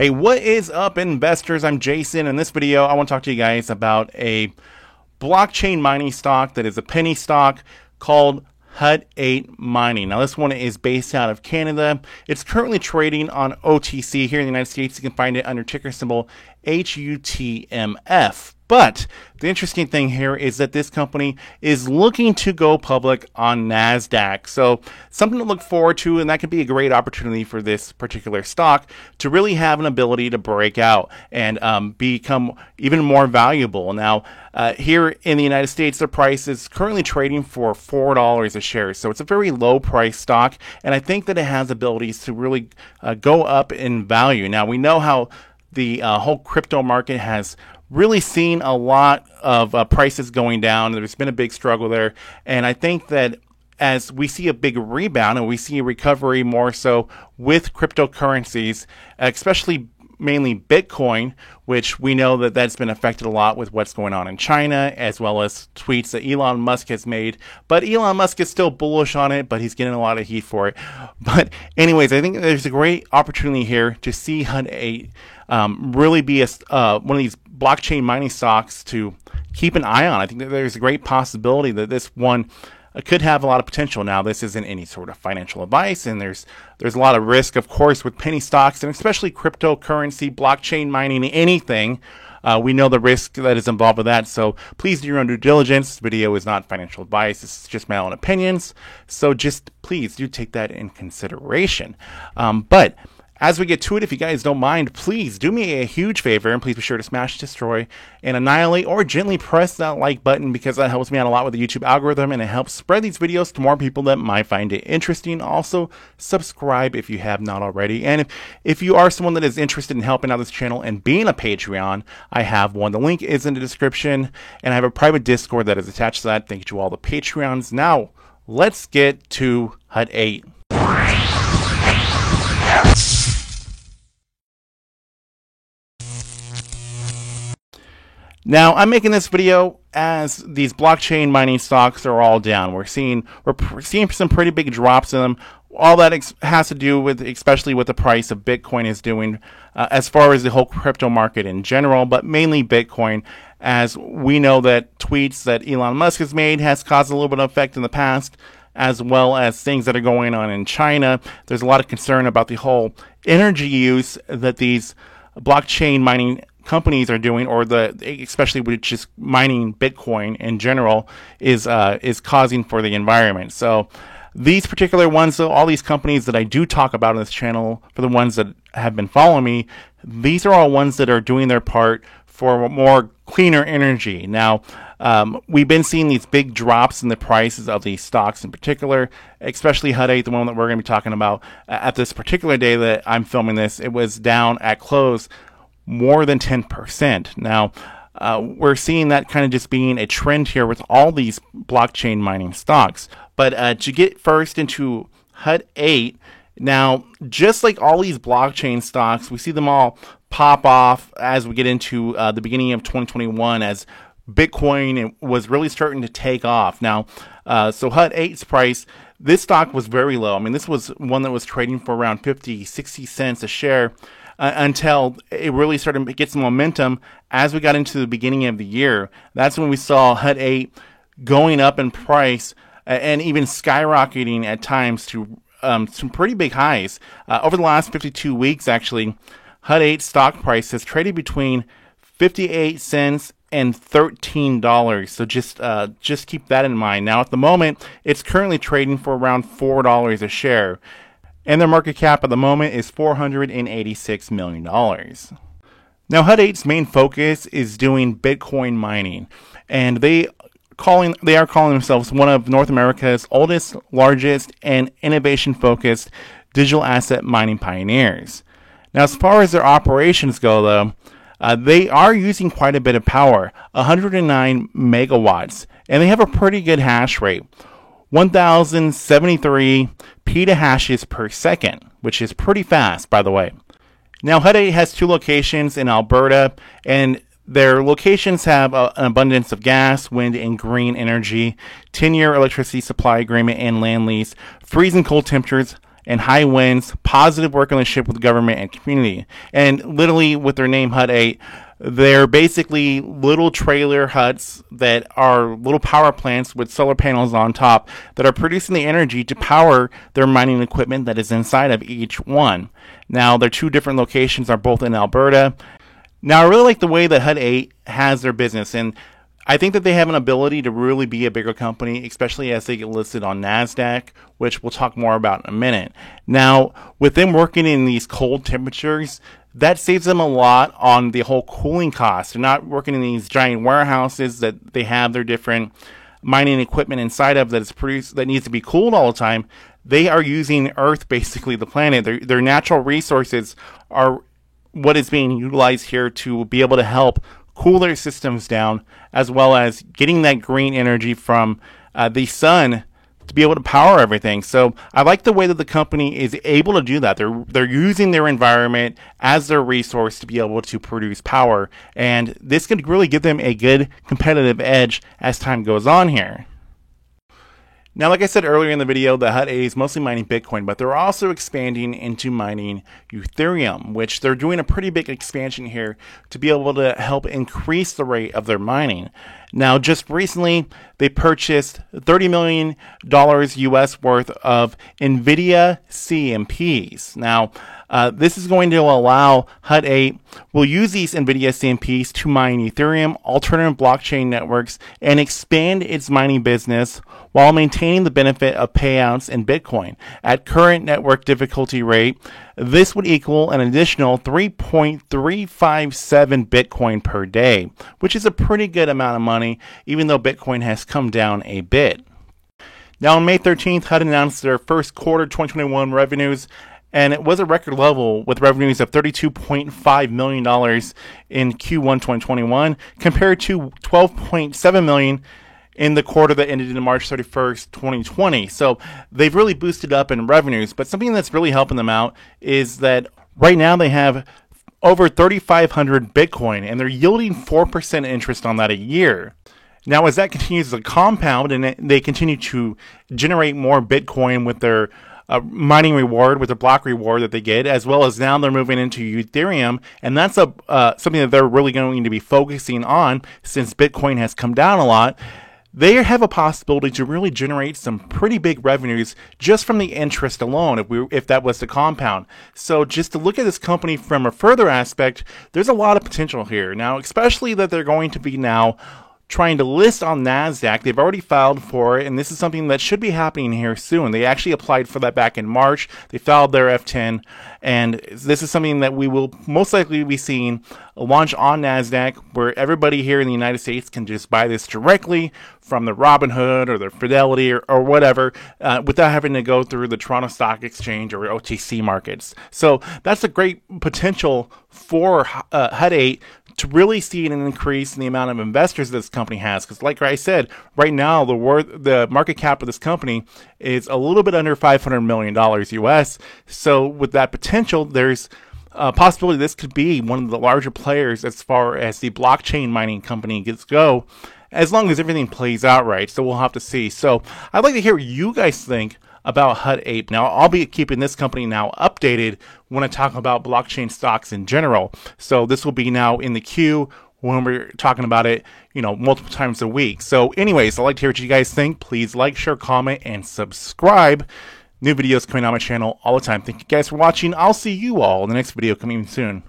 Hey, what is up, investors? I'm Jason. In this video, I want to talk to you guys about a blockchain mining stock that is a penny stock called Hut 8 Mining. Now, this one is based out of Canada. It's currently trading on OTC here in the United States. You can find it under ticker symbol HUTMF. But the interesting thing here is that this company is looking to go public on NASDAQ. So something to look forward to, and that could be a great opportunity for this particular stock to really have an ability to break out and become even more valuable. Now, here in the United States, the price is currently trading for $4 a share. So it's a very low price stock, and I think that it has abilities to really go up in value. Now, we know how the whole crypto market has really seen a lot of prices going down. There's been a big struggle there. And I think that as we see a big rebound and we see a recovery more so with cryptocurrencies, especially mainly Bitcoin, which we know that that's been affected a lot with what's going on in China, as well as tweets that Elon Musk has made. But Elon Musk is still bullish on it, but he's getting a lot of heat for it. But anyways, I think there's a great opportunity here to see Hut 8 really be one of these blockchain mining stocks to keep an eye on. I think that there's a great possibility that this one could have a lot of potential. Now, this isn't any sort of financial advice, and there's a lot of risk, of course, with penny stocks, and especially cryptocurrency, blockchain mining, anything. We know the risk that is involved with that, so please do your own due diligence. This video is not financial advice. It's just my own opinions, so just please do take that in consideration. But as we get to it, if you guys don't mind, please do me a huge favor, and please be sure to smash, destroy, and annihilate, or gently press that like button, because that helps me out a lot with the YouTube algorithm, and it helps spread these videos to more people that might find it interesting. Also, subscribe if you have not already. And if you are someone that is interested in helping out this channel and being a Patreon, I have one. The link is in the description, and I have a private Discord that is attached to that. Thank you to all the Patreons. Now, let's get to Hut 8. Now, I'm making this video as these blockchain mining stocks are all down. We're seeing some pretty big drops in them. All that has to do with, especially what the price of Bitcoin is doing, as far as the whole crypto market in general, but mainly Bitcoin, as we know that tweets that Elon Musk has made has caused a little bit of effect in the past, as well as things that are going on in China. There's a lot of concern about the whole energy use that these blockchain mining companies are doing, or especially with just mining Bitcoin in general, is causing for the environment. So these particular ones, so all these companies that I do talk about on this channel, for the ones that have been following me, these are all ones that are doing their part for more cleaner energy. Now, we've been seeing these big drops in the prices of these stocks in particular, especially Hut 8, the one that we're going to be talking about. At this particular day that I'm filming this, it was down at close more than 10%. Now, we're seeing that kind of just being a trend here with all these blockchain mining stocks. But to get first into Hut 8, now, just like all these blockchain stocks, we see them all pop off as we get into the beginning of 2021, as Bitcoin was really starting to take off. Now, so Hut 8's price, this stock was very low. I mean, this was one that was trading for around 50, 60 cents a share, until it really started to get some momentum as we got into the beginning of the year. That's when we saw Hut 8 going up in price and even skyrocketing at times to some pretty big highs. Over the last 52 weeks, actually, Hut 8 stock price has traded between 58 cents and $13. So just keep that in mind. Now, at the moment, it's currently trading for around $4 a share, and their market cap at the moment is $486 million. Now, Hut 8's main focus is doing Bitcoin mining, and they are calling themselves one of North America's oldest, largest, and innovation-focused digital asset mining pioneers. Now, as far as their operations go, though, they are using quite a bit of power, 109 megawatts, and they have a pretty good hash rate, 1,073 petahashes per second, which is pretty fast, by the way. Now, Hut 8 has two locations in Alberta, and their locations have an abundance of gas, wind, and green energy, 10-year electricity supply agreement and land lease, freezing cold temperatures, and high winds, positive work relationship with government and community. And literally with their name Hut 8, they're basically little trailer huts that are little power plants with solar panels on top that are producing the energy to power their mining equipment that is inside of each one. Now, their two different locations are both in Alberta. Now, I really like the way that Hut 8 has their business, and I think that they have an ability to really be a bigger company, especially as they get listed on NASDAQ, which we'll talk more about in a minute. Now, with them working in these cold temperatures, that saves them a lot on the whole cooling cost. They're not working in these giant warehouses that they have their different mining equipment inside of that is produced that needs to be cooled all the time. They are using Earth, basically the planet. Their natural resources are what is being utilized here to be able to help cool their systems down, as well as getting that green energy from the sun to be able to power everything. So I like the way that the company is able to do that. They're using their environment as their resource to be able to produce power, and this could really give them a good competitive edge as time goes on here. Now, like I said earlier in the video, the Hut 8 is mostly mining Bitcoin, but they're also expanding into mining Ethereum, which they're doing a pretty big expansion here to be able to help increase the rate of their mining. Now, just recently, they purchased $30 million US worth of NVIDIA CMPs. Now, this is going to allow Hut 8 will use these NVIDIA CMPs to mine Ethereum, alternative blockchain networks, and expand its mining business while maintaining the benefit of payouts in Bitcoin. At current network difficulty rate, this would equal an additional 3.357 Bitcoin per day, which is a pretty good amount of money, even though Bitcoin has come down a bit. Now, on May 13th, Hut announced their first quarter 2021 revenues, and it was a record level with revenues of $32.5 million in Q1 2021 compared to $12.7 million in the quarter that ended in March 31st, 2020. So they've really boosted up in revenues, but something that's really helping them out is that right now they have over 3,500 Bitcoin, and they're yielding 4% interest on that a year. Now, as that continues to compound and they continue to generate more Bitcoin with their mining reward, with the block reward that they get, as well as now they're moving into Ethereum, and that's something that they're really going to be focusing on since Bitcoin has come down a lot. They have a possibility to really generate some pretty big revenues just from the interest alone, if that was to compound. So just to look at this company from a further aspect, there's a lot of potential here. Now, especially that they're going to be now trying to list on NASDAQ. They've already filed for it, and this is something that should be happening here soon. They actually applied for that back in March. They filed their F-10, and this is something that we will most likely be seeing launch on NASDAQ, where everybody here in the United States can just buy this directly from the Robinhood or the Fidelity or whatever, without having to go through the Toronto Stock Exchange or OTC markets. So that's a great potential for Hut 8 to really see an increase in the amount of investors this company has. Because like I said, right now the market cap of this company is a little bit under $500 million US. So with that potential, there's a possibility this could be one of the larger players as far as the blockchain mining company go, as long as everything plays out right. So we'll have to see. So I'd like to hear what you guys think about Hut 8. Now, I'll be keeping this company now updated when I talk about blockchain stocks in general. So this will be now in the queue when we're talking about it, multiple times a week. So anyways, I'd like to hear what you guys think. Please like, share, comment, and subscribe. New videos coming on my channel all the time. Thank you guys for watching. I'll see you all in the next video coming soon.